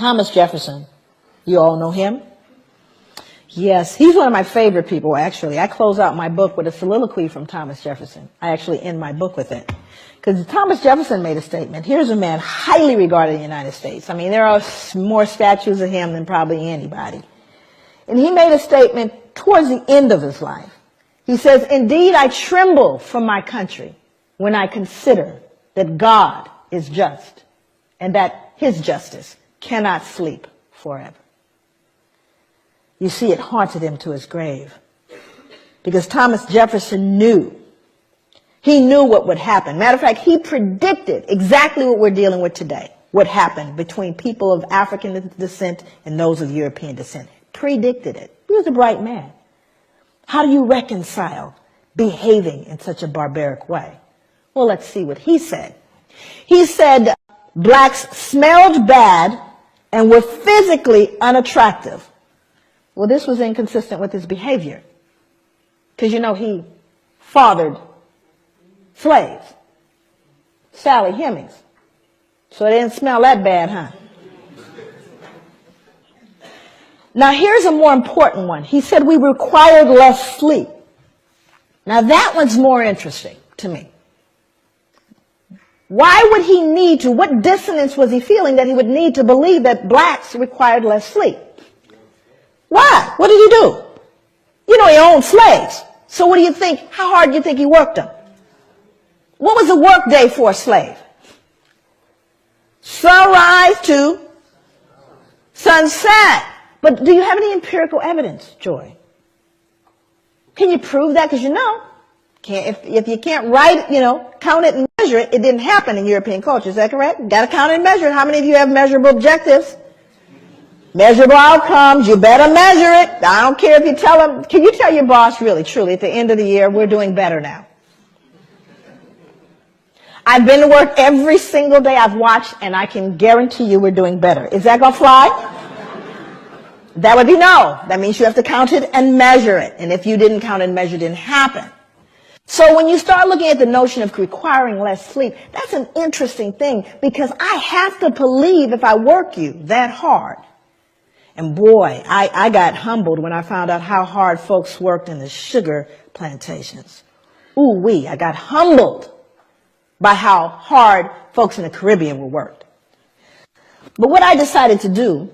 Thomas Jefferson, you all know him? Yes, he's one of my favorite people, actually. I close out my book with a soliloquy from Thomas Jefferson. I actually end my book with it. Because Thomas Jefferson made a statement. Here's a man highly regarded in the United States. I mean, there are more statues of him than probably anybody. And he made a statement towards the end of his life. He says, "Indeed, I tremble for my country when I consider that God is just and that his justice cannot sleep forever." You see, it haunted him to his grave. Because Thomas Jefferson knew. He knew what would happen. Matter of fact, he predicted exactly what we're dealing with today. What happened between people of African descent and those of European descent. Predicted it. He was a bright man. How do you reconcile behaving in such a barbaric way? Well, let's see what he said. He said blacks smelled bad and were physically unattractive. Well, this was inconsistent with his behavior. Because, you know, he fathered slaves. Sally Hemings. So it didn't smell that bad, huh? Now, here's a more important one. He said we required less sleep. Now, that one's more interesting to me. Why would he need to? What dissonance was he feeling that he would need to believe that blacks required less sleep? Why? What did he do? You know, he owned slaves. So what do you think? How hard do you think he worked them? What was a work day for a slave? Sunrise to sunset. But do you have any empirical evidence, Joy? Can you prove that? Because you know, if you can't write, count it and measure it, it didn't happen in European culture. Is that correct? Got to count it and measure it. How many of you have measurable objectives? Measurable outcomes. You better measure it. I don't care if you tell them. Can you tell your boss really, truly, at the end of the year, we're doing better now? I've been to work every single day I've watched, and I can guarantee you we're doing better. Is that going to fly? That would be no. That means you have to count it and measure it. And if you didn't count and measure, it didn't happen. So when you start looking at the notion of requiring less sleep, that's an interesting thing, because I have to believe if I work you that hard. And boy, I got humbled when I found out how hard folks worked in the sugar plantations. Ooh-wee, I got humbled by how hard folks in the Caribbean were worked. But what I decided to do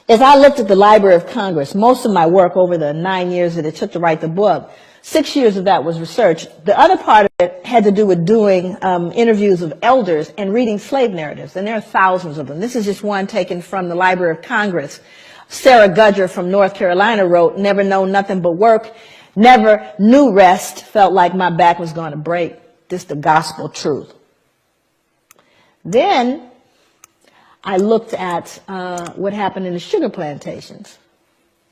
is I looked at the Library of Congress. Most of my work over the 9 years that it took to write the book, 6 years of that was research. The other part of it had to do with doing interviews of elders and reading slave narratives, and there are thousands of them. This is just one taken from the Library of Congress. Sarah Gudger from North Carolina wrote, "Never known nothing but work, never knew rest, felt like my back was going to break. This the gospel truth." Then I looked at what happened in the sugar plantations.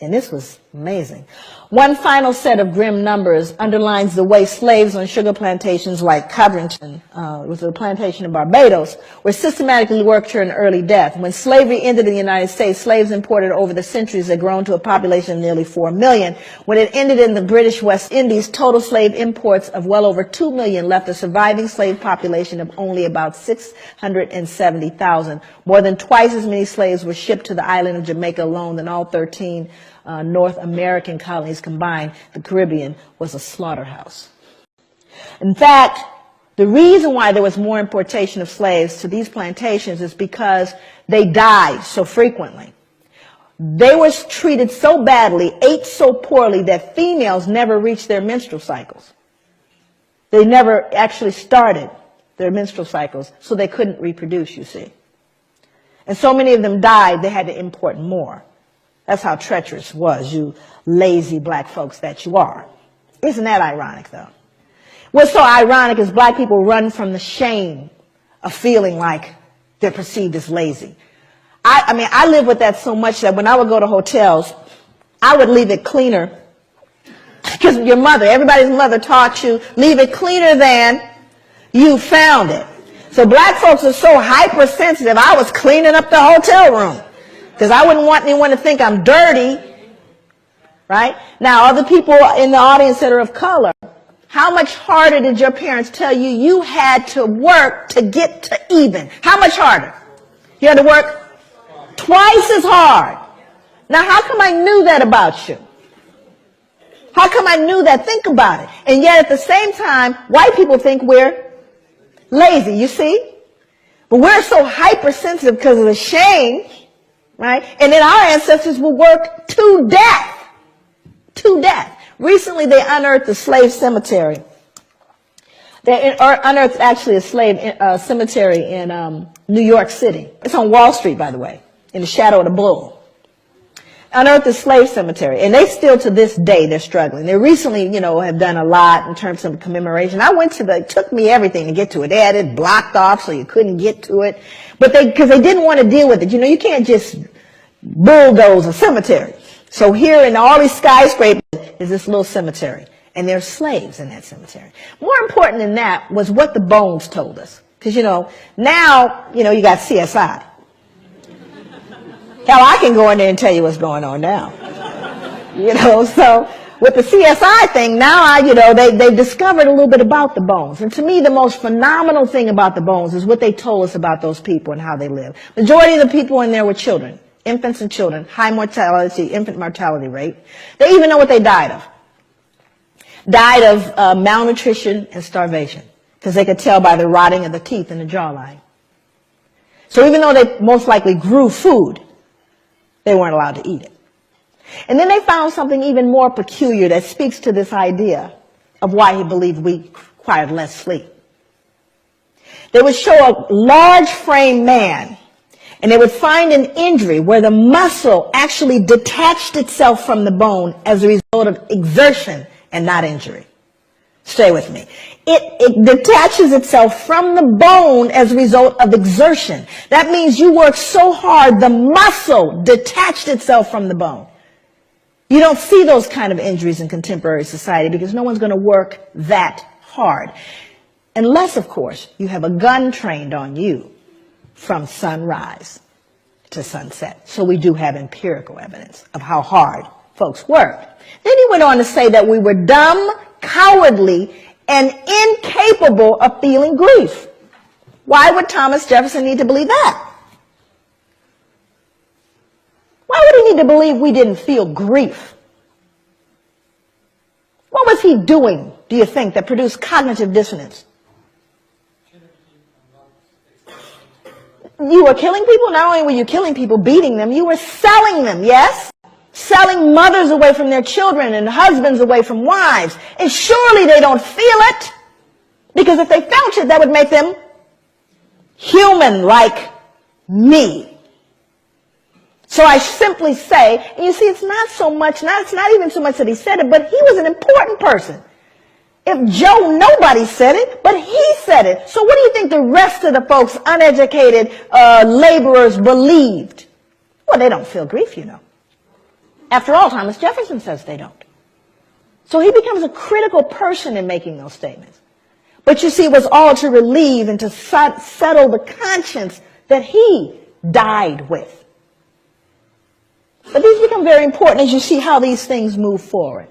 And this was amazing. One final set of grim numbers underlines the way slaves on sugar plantations like Covington, was a plantation in Barbados, were systematically worked to an early death. When slavery ended in the United States, slaves imported over the centuries had grown to a population of nearly 4 million. When it ended in the British West Indies, total slave imports of well over 2 million left a surviving slave population of only about 670,000. More than twice as many slaves were shipped to the island of Jamaica alone than all 13 North American colonies combined. The Caribbean was a slaughterhouse. In fact, the reason why there was more importation of slaves to these plantations is because they died so frequently. They were treated so badly, ate so poorly, that females never reached their menstrual cycles. They never actually started their menstrual cycles, so they couldn't reproduce, you see. And so many of them died, they had to import more. That's how treacherous was, you lazy black folks that you are. Isn't that ironic, though? What's so ironic is black people run from the shame of feeling like they're perceived as lazy. I live with that so much that when I would go to hotels, I would leave it cleaner. Because your mother, everybody's mother taught you, leave it cleaner than you found it. So black folks are so hypersensitive, I was cleaning up the hotel room. Because I wouldn't want anyone to think I'm dirty, right? Now, other people in the audience that are of color, how much harder did your parents tell you you had to work to get to even? How much harder? You had to work Twice as hard. Now, how come I knew that about you? How come I knew that? Think about it. And yet at the same time, white people think we're lazy, you see? But we're so hypersensitive because of the shame, right? And then our ancestors will work to death. To death. Recently, they unearthed the slave cemetery. They unearthed actually a slave cemetery in New York City. It's on Wall Street, by the way, in the shadow of the bull. Unearthed the slave cemetery, and they still to this day they're struggling. They recently, have done a lot in terms of commemoration. I went to it took me everything to get to it. They had it blocked off so you couldn't get to it, but because they didn't want to deal with it. You can't just bulldoze a cemetery. So here in all these skyscrapers is this little cemetery, and there's slaves in that cemetery. More important than that was what the bones told us, because now you got CSI. Hell, I can go in there and tell you what's going on now. So with the CSI thing, now they discovered a little bit about the bones. And to me, the most phenomenal thing about the bones is what they told us about those people and how they live. Majority of the people in there were children, infants and children, high mortality, infant mortality rate. They even know what they died of. Died of malnutrition and starvation, because they could tell by the rotting of the teeth and the jawline. So even though they most likely grew food, they weren't allowed to eat it. And then they found something even more peculiar that speaks to this idea of why he believed we required less sleep. They would show a large frame man, and they would find an injury where the muscle actually detached itself from the bone as a result of exertion and not injury. Stay with me. It detaches itself from the bone as a result of exertion. That means you work so hard, the muscle detached itself from the bone. You don't see those kind of injuries in contemporary society because no one's going to work that hard. Unless, of course, you have a gun trained on you from sunrise to sunset. So we do have empirical evidence of how hard folks work. Then he went on to say that we were dumb, cowardly, and incapable of feeling grief. Why would Thomas Jefferson need to believe that? Why would he need to believe we didn't feel grief? What was he doing, do you think, that produced cognitive dissonance? You were killing people. Not only were you killing people, beating them, you were selling them, yes? Selling mothers away from their children and husbands away from wives. And surely they don't feel it. Because if they felt it, that would make them human like me. So I simply say, and you see, it's not even so much that he said it, but he was an important person. If Joe, nobody said it, but he said it. So what do you think the rest of the folks, uneducated laborers, believed? Well, they don't feel grief, After all, Thomas Jefferson says they don't. So he becomes a critical person in making those statements. But you see, it was all to relieve and to settle the conscience that he died with. But these become very important as you see how these things move forward.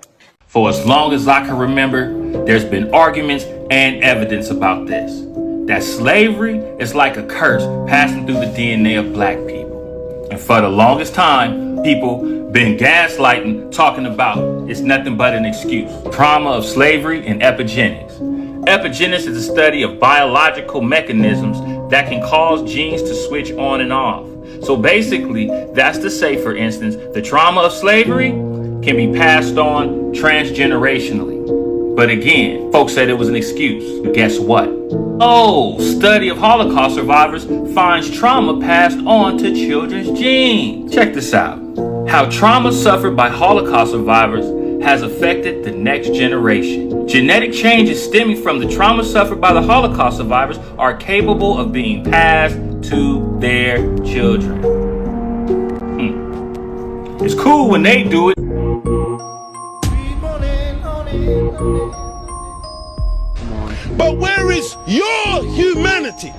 For as long as I can remember, there's been arguments and evidence about this. That slavery is like a curse passing through the DNA of black people. And for the longest time, people been gaslighting, talking about it's nothing but an excuse. Trauma of slavery and epigenics. Epigenics is a study of biological mechanisms that can cause genes to switch on and off. So basically, that's to say, for instance, the trauma of slavery can be passed on transgenerationally. But again, folks said it was an excuse. But guess what? Study of Holocaust survivors finds trauma passed on to children's genes. Check this out. How trauma suffered by Holocaust survivors has affected the next generation. Genetic changes stemming from the trauma suffered by the Holocaust survivors are capable of being passed to their children. It's cool when they do it. But where is your humanity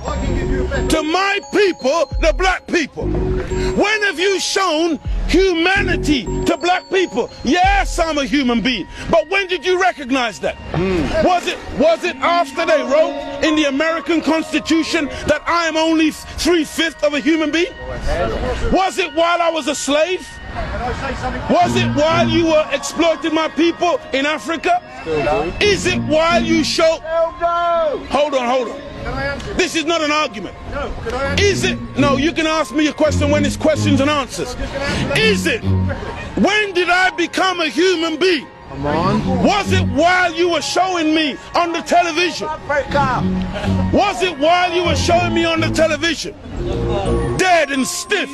to my people, the black people? When have you shown humanity to black people? Yes, I'm a human being. But when did you recognize that? Was it after they wrote in the American Constitution that I am only 3/5 of a human being? Was it while I was a slave? Was it while you were exploiting my people in Africa? Is it while you showed... Hold on. This is not an argument. Is it? No, you can ask me a question when it's questions and answers. Is it? When did I become a human being? Come on. Was it while you were showing me on the television? Was it while you were showing me on the television? Dead and stiff,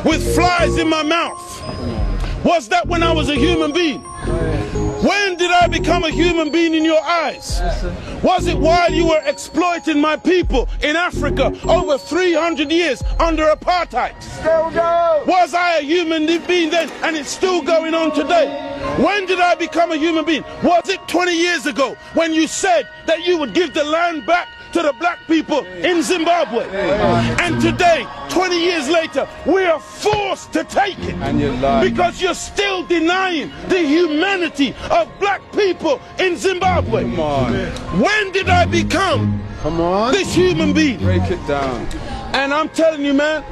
with flies in my mouth. Was that when I was a human being? When did I become a human being in your eyes? Was it while you were exploiting my people in Africa over 300 years under apartheid? Was I a human being then, and it's still going on today? When did I become a human being? Was it 20 years ago when you said that you would give the land back to the black people in Zimbabwe? And today, 20 years later, we are forced to take it because you're still denying the humanity of black people in Zimbabwe. Come on. When did I become this human being? Break it down. And I'm telling you, man,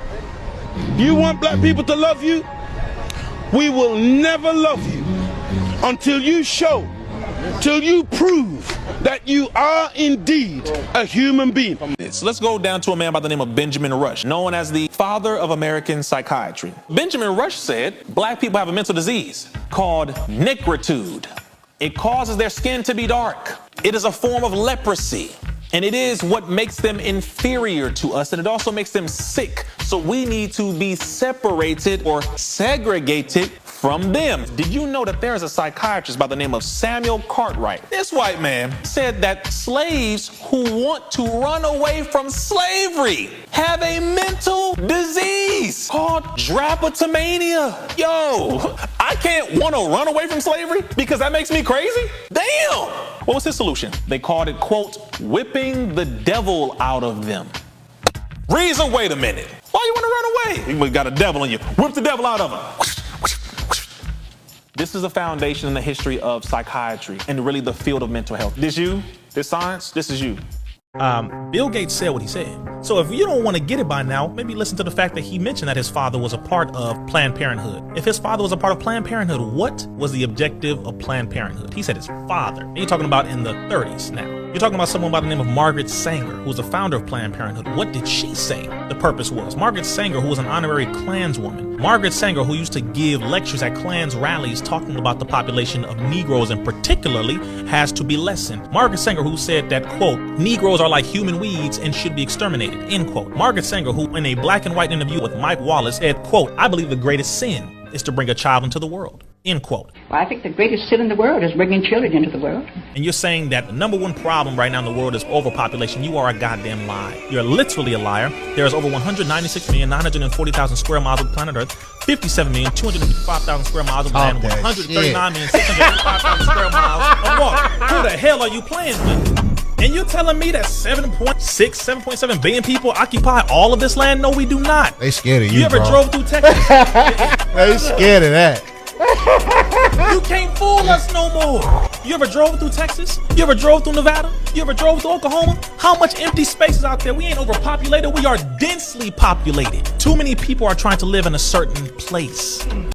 you want black people to love you? We will never love you until you show, till you prove that you are indeed a human being. So let's go down to a man by the name of Benjamin Rush, known as the father of American psychiatry. Benjamin Rush said black people have a mental disease called negritude. It causes their skin to be dark. It is a form of leprosy. And it is what makes them inferior to us, and it also makes them sick. So we need to be separated or segregated from them. Did you know that there is a psychiatrist by the name of Samuel Cartwright? This white man said that slaves who want to run away from slavery have a mental disease called drapetomania. Yo, I can't want to run away from slavery because that makes me crazy? Damn! What was his solution? They called it, quote, whipping the devil out of them. Reason, wait a minute. Why you want to run away? You got a devil in you. Whip the devil out of him. This is a foundation in the history of psychiatry and really the field of mental health. This you? This science? This is you. Bill Gates said what he said. So if you don't want to get it by now, maybe listen to the fact that he mentioned that his father was a part of Planned Parenthood. If his father was a part of Planned Parenthood, what was the objective of Planned Parenthood? He said his father. And you're talking about in the 30s now. You're talking about someone by the name of Margaret Sanger, who was the founder of Planned Parenthood. What did she say the purpose was? Margaret Sanger, who was an honorary Klanswoman. Margaret Sanger, who used to give lectures at Klans rallies talking about the population of Negroes and particularly has to be lessened. Margaret Sanger, who said that, quote, Negroes are like human weeds and should be exterminated, end quote. Margaret Sanger, who in a black and white interview with Mike Wallace said, quote, I believe the greatest sin is to bring a child into the world, end quote. Well, I think the greatest sin in the world is bringing children into the world. And you're saying that the number one problem right now in the world is overpopulation. You are a goddamn liar. You're literally a liar. There is over 196,940,000 square miles of planet Earth, 57,255,000 square miles of land, 139,685,000 square miles of water. Who the hell are you playing with? And you're telling me that 7.7 billion people occupy all of this land? No, we do not. They scared of you, You ever bro. drove through Texas? They scared of that. You can't fool us no more. You ever drove through Texas? You ever drove through Nevada? You ever drove through Oklahoma? How much empty space is out there? We ain't overpopulated. We are densely populated. Too many people are trying to live in a certain place.